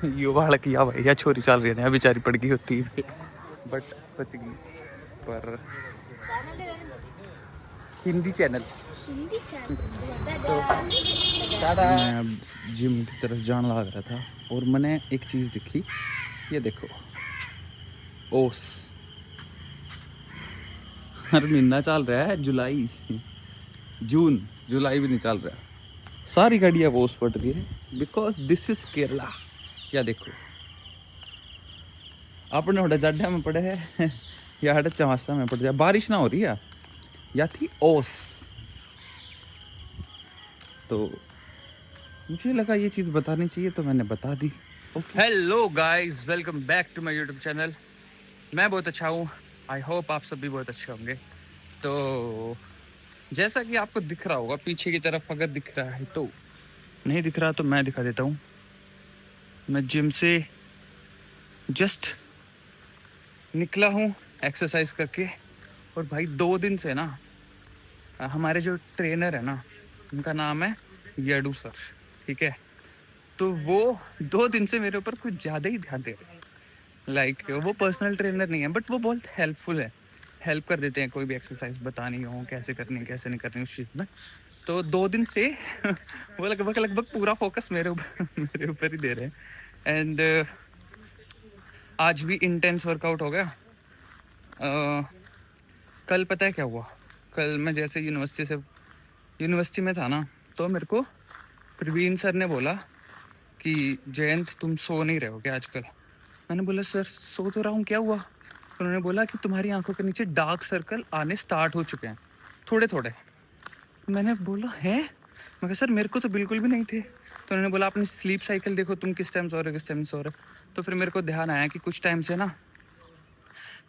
युवा किया भैया छोरी चल रही है बेचारी पड़ गई होती बट बच गई। पर हिंदी चैनल मैं अब जिम की तरफ जाने लग रहा था और मैंने एक चीज़ दिखी, ये देखो ओस। हर महीना चल रहा है जुलाई, जून जुलाई भी नहीं चल रहा, सारी गाड़ियाँ ओस पड़ रही है बिकॉज दिस इज केरला। या देखो अपने होटे जाड्या में पड़े है या हटे चमासा में पड़ जाए, बारिश ना हो रही है या थी ओस। तो मुझे लगा ये चीज़ बतानी चाहिए तो मैंने बता दी। Hello guys, welcome back to my YouTube channel. मैं बहुत अच्छा हूँ, आई होप आप सब भी बहुत अच्छे होंगे। तो जैसा कि आपको दिख रहा होगा पीछे की तरफ, अगर दिख रहा है तो, नहीं दिख रहा तो मैं दिखा देता हूँ। मैं जिम से जस्ट निकला हूँ एक्सरसाइज करके। और भाई 2 दिन से ना हमारे जो ट्रेनर है ना, उनका नाम है यडू सर, ठीक है। तो वो 2 दिन से मेरे ऊपर कुछ ज़्यादा ही ध्यान दे रहे हैं। लाइक वो पर्सनल ट्रेनर नहीं है बट वो बहुत हेल्पफुल है, हेल्प कर देते हैं कोई भी एक्सरसाइज बतानी हो, कैसे करनी है कैसे नहीं करनी उस चीज़ में। तो 2 दिन से वो लगभग पूरा फोकस मेरे ऊपर ही दे रहे हैं। एंड आज भी इंटेंस वर्कआउट हो गया। कल पता है क्या हुआ, कल मैं जैसे यूनिवर्सिटी में था ना, तो मेरे को प्रवीण सर ने बोला कि जयंत तुम सो नहीं रहे हो क्या आजकल। मैंने बोला सर सो तो रहा हूँ, क्या हुआ। तो उन्होंने बोला कि तुम्हारी आंखों के नीचे डार्क सर्कल आने स्टार्ट हो चुके हैं थोड़े थोड़े। मैंने बोला है, मैं कहा सर मेरे को तो बिल्कुल भी नहीं थे। तो उन्होंने बोला अपनी स्लीप साइकिल देखो, तुम किस टाइम सो रहे हो किस टाइम सो रहे हो। तो फिर मेरे को ध्यान आया कि कुछ टाइम से ना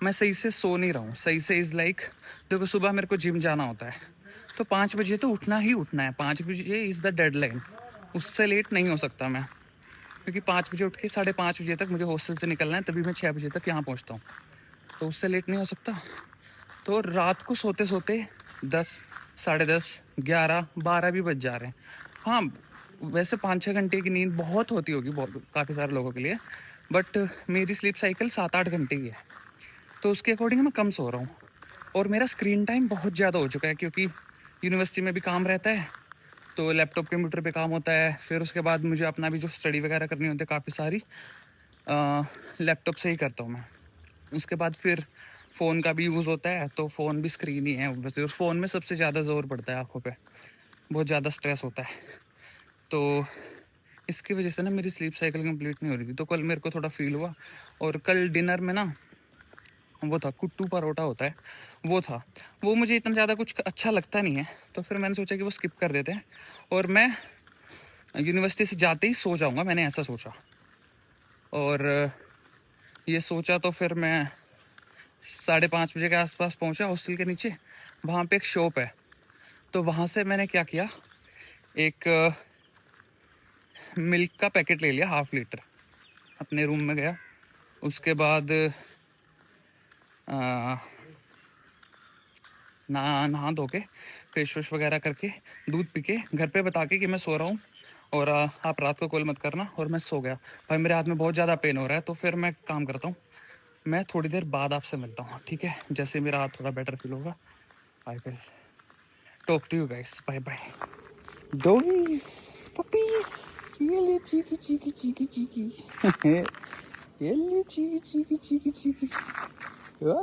मैं सही से सो नहीं रहा हूँ। सही से इज़ लाइक देखो, सुबह मेरे को जिम जाना होता है तो 5 बजे तो उठना ही उठना है। 5 बजे इज़ द डेडलाइन, उससे लेट नहीं हो सकता मैं, क्योंकि 5 बजे उठ के 5:30 बजे तक मुझे हॉस्टल से निकलना है, तभी मैं 6 बजे तक यहाँ पहुँचता हूँ। तो उससे लेट नहीं हो सकता। तो रात को सोते सोते 10, 10:30, 11, 12 भी बज जा रहे हैं। हाँ वैसे 5-6 घंटे की नींद बहुत होती होगी बहुत काफ़ी सारे लोगों के लिए, बट मेरी स्लीप साइकिल 7-8 घंटे की है। तो उसके अकॉर्डिंग मैं कम सो रहा हूँ। और मेरा स्क्रीन टाइम बहुत ज़्यादा हो चुका है, क्योंकि यूनिवर्सिटी में भी काम रहता है, तो लैपटॉप कंप्यूटर पे काम होता है। फिर उसके बाद मुझे अपना भी जो स्टडी वगैरह करनी होती है काफ़ी सारी लैपटॉप से ही करता हूँ मैं। उसके बाद फिर फ़ोन का भी यूज़ होता है, तो फ़ोन भी स्क्रीन ही है वैसे, और फ़ोन में सबसे ज़्यादा ज़ोर पड़ता है आँखों पे, बहुत ज़्यादा स्ट्रेस होता है। तो इसकी वजह से ना मेरी स्लीप साइकिल कंप्लीट नहीं हो रही थी। तो कल मेरे को थोड़ा फील हुआ, और कल डिनर में ना वो था कुट्टू परोठा होता है, वो था। वो मुझे इतना ज़्यादा कुछ अच्छा लगता नहीं है, तो फिर मैंने सोचा कि वो स्किप कर देते हैं और मैं यूनिवर्सिटी से जाते ही सो जाऊँगा, मैंने ऐसा सोचा। और ये सोचा तो फिर मैं 5:30 बजे के आसपास पहुंचा हॉस्टल के नीचे। वहाँ पे एक शॉप है, तो वहाँ से मैंने क्या किया, एक मिल्क का पैकेट ले लिया 1/2 लीटर, अपने रूम में गया। उसके बाद नहा धो के फेस वॉश वगैरह करके दूध पी के घर पे बता के कि मैं सो रहा हूँ और आप रात को कॉल मत करना, और मैं सो गया। भाई मेरे हाथ में बहुत ज़्यादा पेन हो रहा है, तो फिर मैं काम करता हूँ, मैं थोड़ी देर बाद आपसे मिलता हूँ, ठीक है। जैसे मेरा हाथ थोड़ा बेटर फील होगा I will talk to you guys, bye bye. Doggies, puppies, ये ले चीकी चीकी चीकी चीकी ये ले चीकी चीकी चीकी चीकी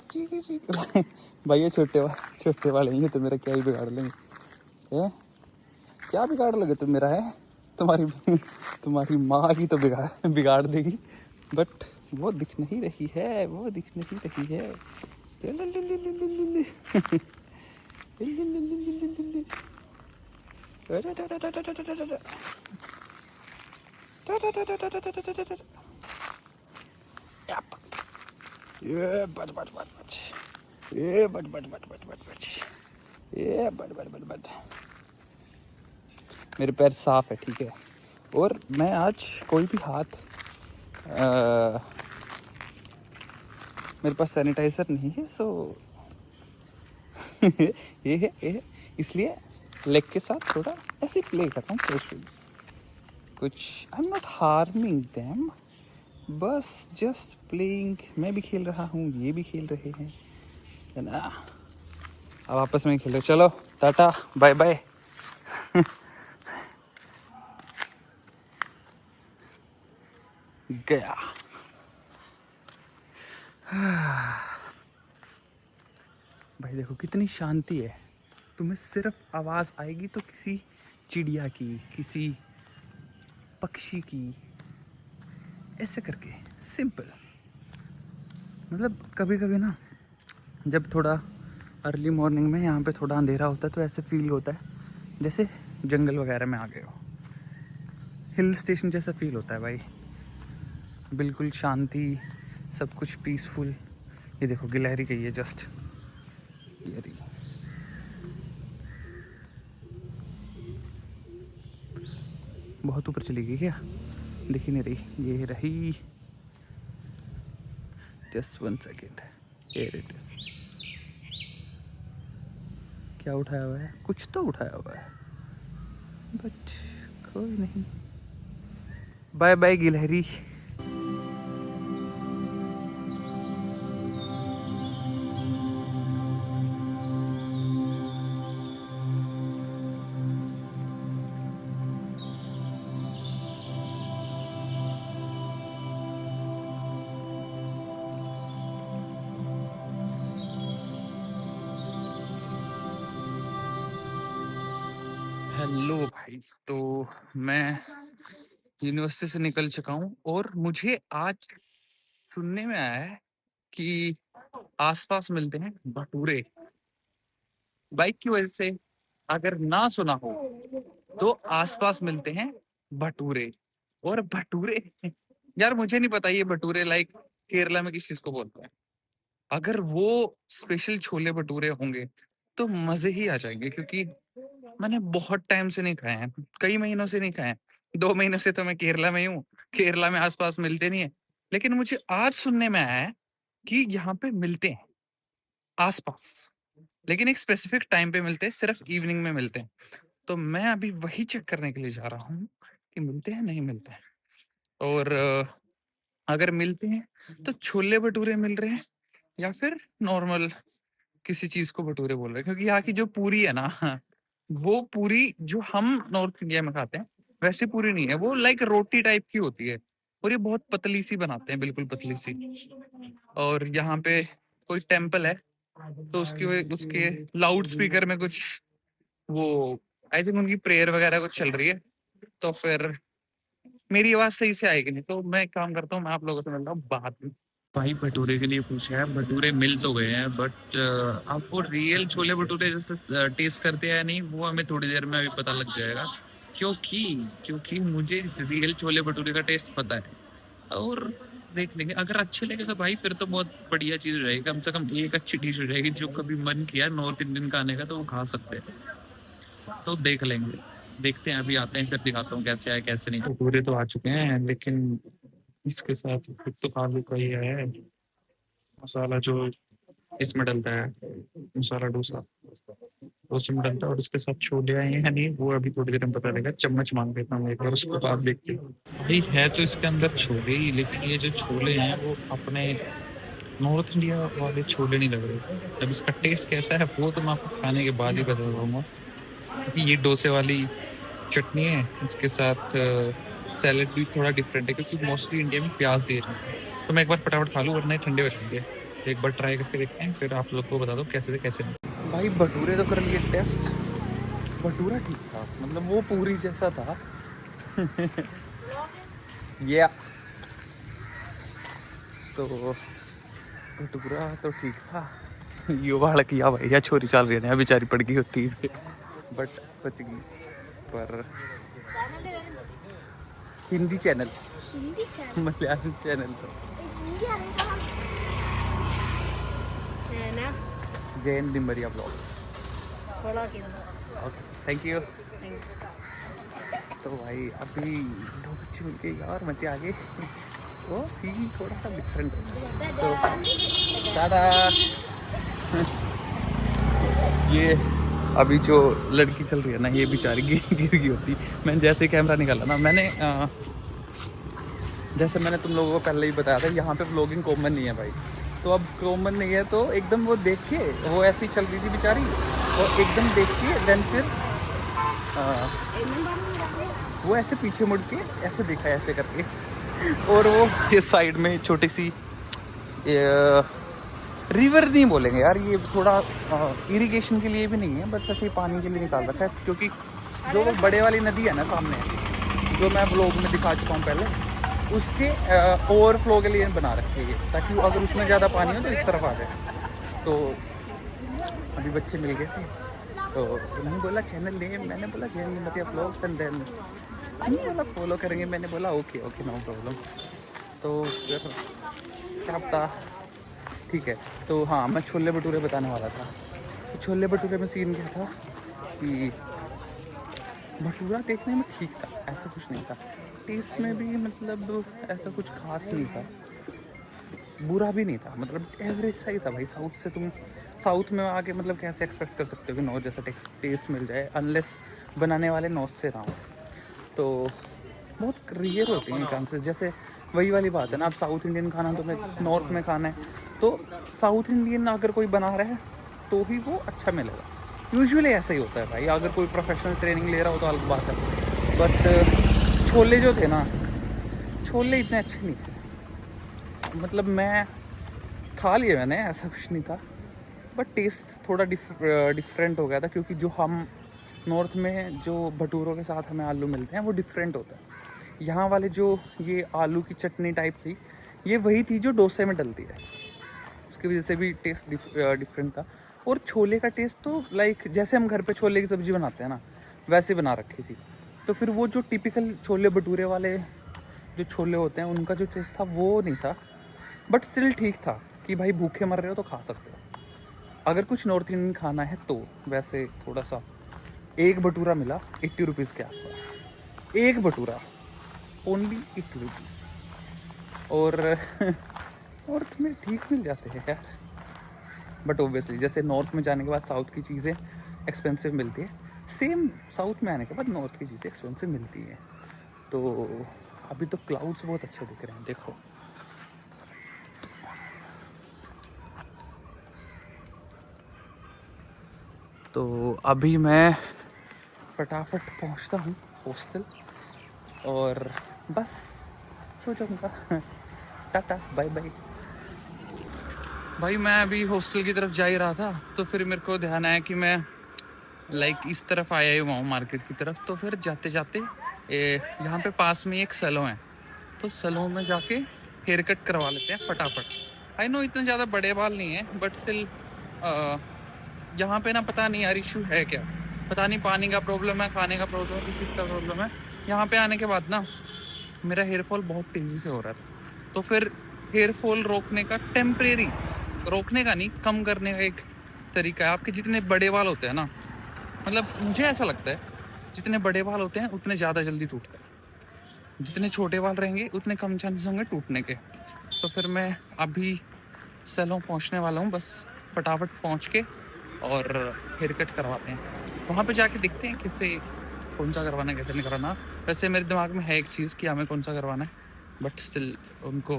चीकी चीकी। भाई ये छोटे वाले ये तो मेरा क्या ही बिगाड़ लेंगे। है क्या बिगाड़ लोगे तुम मेरा, है तुम्हारी माँ की तो बिगाड़ देगी, बट वो दिख नहीं रही है, वो दिख नहीं रही है। ये बच बच बच बच, ये बच बच बच बच बच बच, ये बच बच बच बच। मेरे पैर साफ है, ठीक है। और मैं आज कोई भी हाथ मेरे पास सैनिटाइज़र नहीं है, सो ये है इसलिए लेग के साथ थोड़ा ऐसे प्ले कर रहा हूँ कैजुअली। कुछ I am not harming them, बस जस्ट प्लेइंग, मैं भी खेल रहा हूँ, ये भी खेल रहे हैं, है ना। अब आपस में खेलो, चलो टाटा बाय बाय। गया। भाई देखो कितनी शांति है, तुम्हें सिर्फ आवाज़ आएगी तो किसी चिड़िया की, किसी पक्षी की, ऐसे करके सिंपल। मतलब कभी कभी ना जब थोड़ा अर्ली मॉर्निंग में यहाँ पे थोड़ा अंधेरा होता है तो ऐसे फील होता है जैसे जंगल वगैरह में आ गए हो, हिल स्टेशन जैसा फील होता है भाई। बिल्कुल शांति, सब कुछ पीसफुल। ये देखो गिलहरी गई है जस्ट, ये रही। बहुत ऊपर चली गई क्या, दिख ही नहीं रही, ये रही। Just 1 second, here it is. क्या उठाया हुआ है, कुछ तो उठाया हुआ है, बट कोई नहीं। बाय बाय गिलहरी। हेलो भाई, तो मैं यूनिवर्सिटी से निकल चुका हूँ और मुझे आज सुनने में आया है कि आसपास मिलते हैं भटूरे। बाइक की वजह से अगर ना सुना हो तो आसपास मिलते हैं भटूरे। और भटूरे यार मुझे नहीं पता ये भटूरे लाइक केरला में किस चीज को बोलते हैं। अगर वो स्पेशल छोले भटूरे होंगे तो मजे ही आ जाएंगे, क्योंकि मैंने बहुत टाइम से नहीं खाए हैं, कई महीनों से नहीं खाए हैं। 2 महीनों से तो मैं केरला में ही हूँ, केरला में आसपास मिलते नहीं है। लेकिन मुझे आज सुनने में आया है कि यहाँ पे मिलते हैं आसपास, लेकिन एक स्पेसिफिक टाइम पे मिलते हैं, सिर्फ इवनिंग में मिलते हैं। तो मैं अभी वही चेक करने के लिए जा रहा हूँ कि मिलते हैं नहीं मिलते हैं। और अगर मिलते हैं तो छोले भटूरे मिल रहे हैं या फिर नॉर्मल किसी चीज को भटूरे बोल रहे हैं, क्योंकि यहाँ की जो पूरी है ना वो पूरी जो हम नॉर्थ इंडिया में खाते हैं वैसी पूरी नहीं है, वो लाइक रोटी टाइप की होती है। और ये बहुत पतली सी बनाते हैं, बिल्कुल पतली सी। और यहाँ पे कोई टेम्पल है तो उसके लाउड स्पीकर में कुछ वो आई थिंक उनकी प्रेयर वगैरह कुछ चल रही है, तो फिर मेरी आवाज सही से आएगी नहीं। तो मैं एक काम करता हूँ, मैं आप लोगों से मिलता हूँ बाद में। भाई भटूरे के लिए पूछा है, भटूरे मिल तो गए हैं, बट आपको रियल छोले भटूरे जैसे टेस्ट करते हैं या नहीं वो हमें थोड़ी देर में अभी पता लग जाएगा। क्योंकि क्योंकि मुझे रियल छोले भटूरे का टेस्ट पता है। और देख लेंगे, अगर अच्छे लगे तो भाई फिर तो बहुत बढ़िया चीज हो जाएगी, कम से कम एक अच्छी डिश हो जाएगी। जो कभी मन किया नॉर्थ इंडियन खाने का तो वो खा सकते हैं। तो देख लेंगे, देखते हैं, अभी आते हैं फिर दिखाता हूँ कैसे आए कैसे नहीं। भटूरे तो आ चुके हैं, लेकिन इसके साथ एक तो आलू का ही है मसाला जो इसमें डलता है, मसाला डोसा उसमें डलता है, और उसके साथ छोले आए हैं नहीं वो अभी थोड़ी देर में पता लगेगा। चम्मच मांग लेता हूँ एक बार, उसके बाद देखते हैं। भाई है तो इसके अंदर छोले ही, लेकिन ये जो छोले हैं वो अपने नॉर्थ इंडिया वाले छोले नहीं लग रहे। अब इसका टेस्ट कैसा है वो तो मैं आपको खाने के बाद ही बता पाऊंगा, क्योंकि ये डोसे वाली चटनी है, इसके साथ सैलेड भी थोड़ा डिफरेंट है, क्योंकि मोस्टली इंडिया में प्याज दे रहे हैं। तो मैं एक बार फटाफट खा लूँ वरना ये ठंडे हो जाएंगे। तो एक बार ट्राई करके देखते हैं, फिर आप लोग को बता दो कैसे थे कैसे नहीं। भाई भटूरे तो कर लिए टेस्ट, भटूरा ठीक था, मतलब वो पूरी जैसा था। ये तो भटूरा तो ठीक था। युवा किया भाई, या छोरी चल रही है बेचारी पड़ गई होती है, बट बच गई। पर हिंदी चैनल, मलयालम चैनल तो जैन दिम्बरिया ब्लॉग। Okay thank you. तो भाई अभी 2 बच्चे मिल गए यार, मजे आ गए, तो फील थोड़ा सा डिफरेंट है। तो दादा ये अभी जो लड़की चल रही है ना, ये बेचारी गिर गई होती। मैंने जैसे कैमरा निकाला ना, मैंने जैसे मैंने तुम लोगों को पहले ही बताया था, यहाँ पे व्लॉगिंग कॉमन नहीं है भाई। तो अब कॉमन नहीं है तो एकदम वो देख के वो ऐसी चल रही थी बेचारी, और एकदम देख के देन फिर वो ऐसे पीछे मुड़ के ऐसे देखा ऐसे करके, और वो ये साइड में छोटी सी रिवर नहीं बोलेंगे यार, ये थोड़ा इरिगेशन के लिए भी नहीं है, बस ऐसे ही पानी के लिए निकाल रखा है। क्योंकि जो वो बड़े वाली नदी है ना सामने, जो मैं ब्लॉग में दिखा चुका हूँ पहले, उसके ओवरफ्लो के लिए बना रखी है, ताकि अगर उसमें ज़्यादा पानी हो तो इस तरफ आ जाए। तो अभी बच्चे मिल गए थे, तो उन्होंने बोला चैनल ले, मैंने बोला चैनल मतलब ब्लॉग्स एंड देन उन्होंने बोला फॉलो करेंगे, मैंने बोला ओके ओके नो प्रॉब्लम। तो फिर क्या पता, ठीक है। तो हाँ, मैं छोले भटूरे बताने वाला था। तो छोले भटूरे में सीन क्या था कि भटूरा देखने में ठीक था, ऐसा कुछ नहीं था। टेस्ट में भी मतलब ऐसा कुछ खास नहीं था, बुरा भी नहीं था, मतलब एवरेज सा ही था भाई। साउथ से तुम साउथ में आके मतलब कैसे एक्सपेक्ट कर सकते हो कि नॉर्थ जैसा टेस्ट मिल जाए, अनलेस बनाने वाले नॉर्थ से ना हो। तो बहुत रेयर होते हैं चांसेस। जैसे वही वाली बात है ना, अब साउथ इंडियन खाना तुम्हें नॉर्थ में खाना है, तो साउथ इंडियन अगर कोई बना रहा है तो ही वो अच्छा मिलेगा। यूजुअली ऐसा ही होता है भाई, अगर कोई प्रोफेशनल ट्रेनिंग ले रहा हो तो अलग बात है। बट छोले जो थे ना, छोले इतने अच्छे नहीं थे। मतलब मैं खा लिए मैंने, ऐसा कुछ नहीं था, बट टेस्ट थोड़ा डिफरेंट हो गया था। क्योंकि जो हम नॉर्थ में जो भटूरों के साथ हमें आलू मिलते हैं वो डिफरेंट होता है। यहाँ वाले जो ये आलू की चटनी टाइप थी, ये वही थी जो डोसे में डलती है, उसकी वजह से भी टेस्ट डिफरेंट था। और छोले का टेस्ट तो लाइक जैसे हम घर पे छोले की सब्ज़ी बनाते हैं ना, वैसे बना रखी थी। तो फिर वो जो टिपिकल छोले भटूरे वाले जो छोले होते हैं उनका जो टेस्ट था वो नहीं था, बट स्टिल ठीक था कि भाई भूखे मर रहे हो तो खा सकते हो अगर कुछ नॉर्थ इंडियन खाना है तो। वैसे थोड़ा सा एक भटूरा मिला 80 रुपीज़ के आसपास, एक भटूरा ओनली 80 रुपीज़। और और तुम्हें ठीक मिल जाते हैं यार। बट ओब्वियसली जैसे नॉर्थ में जाने के बाद साउथ की चीज़ें एक्सपेंसिव मिलती है, सेम साउथ में आने के बाद नॉर्थ की चीज़ें एक्सपेंसिव मिलती हैं। तो अभी तो क्लाउड्स बहुत अच्छे दिख रहे हैं, देखो। तो अभी मैं फटाफट पहुंचता हूँ हॉस्टल और बस सो जाऊँगा। Tata bye bye. भाई मैं अभी हॉस्टल की तरफ जा ही रहा था, तो फिर मेरे को ध्यान आया कि मैं लाइक इस तरफ आया ही हुआ हूँ मार्केट की तरफ। तो फिर जाते जाते यहाँ पे पास में एक सैलून है, तो सैलून में जाके हेयर कट करवा लेते हैं फटाफट। आई नो इतने ज़्यादा बड़े बाल नहीं है, बट स्टिल यहाँ पे ना पता नहीं यार इशू है क्या, पता नहीं पानी का प्रॉब्लम है, खाने का प्रॉब्लम है, किस चीज़ का प्रॉब्लम है। यहाँ पे आने के बाद ना मेरा हेयर फॉल बहुत तेज़ी से हो रहा था। तो फिर हेयर फॉल रोकने का टेम्परेरी, रोकने का नहीं, कम करने का एक तरीका है। आपके जितने बड़े बाल होते हैं ना, मतलब मुझे ऐसा लगता है जितने बड़े बाल होते हैं उतने ज़्यादा जल्दी टूटते हैं, जितने छोटे बाल रहेंगे उतने कम चांसेस होंगे टूटने के। तो फिर मैं अभी सैलून पहुंचने वाला हूँ, बस फटाफट पहुंच के और हेयर कट करवाते हैं। वहाँ पे जाके देखते हैं किससे कौन सा करवाना है, कैसे नहीं करवाना। वैसे मेरे दिमाग में है एक चीज़ कि हमें कौन सा करवाना है, बट स्टिल उनको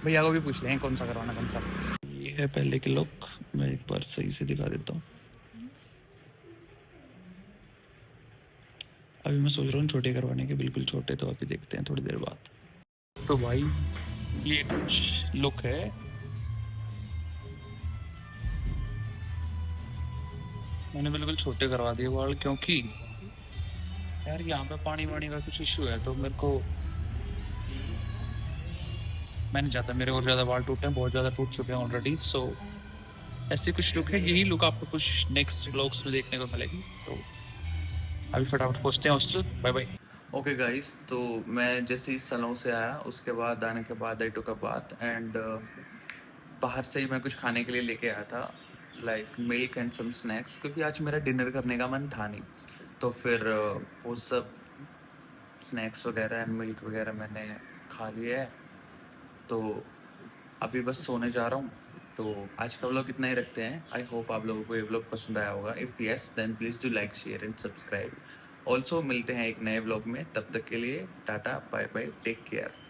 भैया को भी पूछ लें कौन सा करवाना, कौन सा। ये है पहले के लुक, मैं एक बार सही से दिखा देता हूँ। अभी मैं सोच रहा हूँ छोटे करवाने के, बिल्कुल छोटे, तो अभी देखते हैं थोड़ी देर बाद। तो भाई ये कुछ लुक है, मैंने बिल्कुल छोटे करवा दिए बाल, क्योंकि यार यहाँ पे पानी वानी का कुछ इशू है, तो मेरे को, मैं नहीं चाहता मेरे और ज़्यादा बाल टूटे हैं, बहुत ज़्यादा टूट चुके हैं ऑलरेडी। सो ऐसी कुछ लुक है, यही लुक आपको कुछ नेक्स्ट व्लॉग्स में देखने को मिलेगी। तो अभी फटाफट पहुँचते हैं hostel, bye bye. Okay guys, तो मैं जैसे ही सलों से आया उसके बाद आने के बाद आई टुक अ बाथ एंड बाहर से ही मैं कुछ खाने के लिए लेके आया था, like milk and some snacks, क्योंकि आज मेरा डिनर करने का मन था नहीं। तो फिर वो सब स्नैक्स वगैरह एंड मिल्क वगैरह मैंने खा लिया है। तो अभी बस सोने जा रहा हूँ। तो आज का व्लॉग इतना ही रखते हैं। आई होप आप लोगों को ये व्लॉग पसंद आया होगा। If yes then please do like share and subscribe. Also मिलते हैं एक नए व्लॉग में, तब तक के लिए tata bye bye, take care.